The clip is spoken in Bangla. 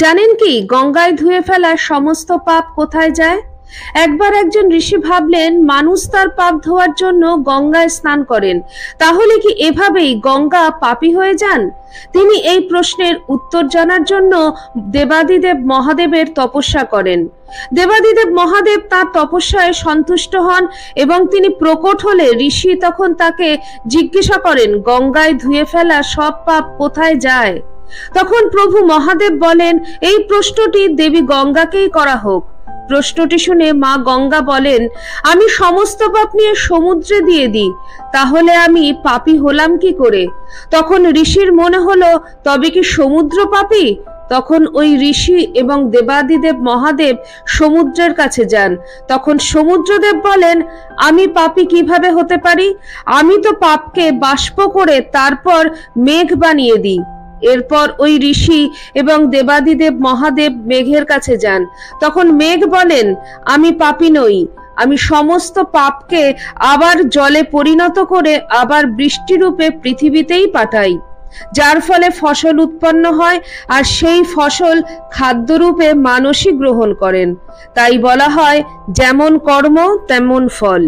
জানেন কি গঙ্গায় ধুয়ে ফেলা সমস্ত পাপ কোথায় যায়? একবার একজন ঋষি ভাবলেন মানুষ তার পাপ ধোয়ার জন্য গঙ্গায় স্নান করেন, তাহলে কি এভাবেই গঙ্গা পাপী হয়ে যান? তিনি এই প্রশ্নের উত্তর জানার জন্য দেবাদিদেব মহাদেবের তপস্যা করেন। দেবাদিদেব মহাদেব তার তপস্যায় সন্তুষ্ট হন এবং তিনি প্রকট হলে ঋষি তখন তাকে জিজ্ঞাসা করেন গঙ্গায় ধুয়ে ফেলা সব পাপ কোথায় যায়। তখন প্রভু মহাদেব বলেন এই প্রশ্নটি দেবী গঙ্গাকেই করা হোক। প্রশ্নটি শুনে মা গঙ্গা বলেন আমি সমস্ত পাপ নিয়ে সমুদ্রে দিয়ে দিই, তাহলে আমি পাপী হলাম কি করে? তখন ঋষির মনে হলো তবে কি সমুদ্র পাপী? তখন ওই ঋষি এবং দেবাদিদেব মহাদেব সমুদ্রের কাছে যান। তখন সমুদ্রদেব বলেন আমি পাপী কিভাবে হতে পারি? আমি তো পাপকে বাষ্প করে তারপর মেঘ বানিয়ে দিই। এরপর ওই ঋষি এবং দেবাদিদেব মহাদেব মেঘের কাছে যান। তখন মেঘ বলেন আমি পাপী নই, আমি সমস্ত পাপকে আবার জলে পরিণত করে আবার বৃষ্টিরূপে পৃথিবীতেই পাঠাই, যার ফলে ফসল উৎপন্ন হয় আর সেই ফসল খাদ্যরূপে মানুষই গ্রহণ করেন। তাই বলা হয় যেমন কর্ম তেমন ফল।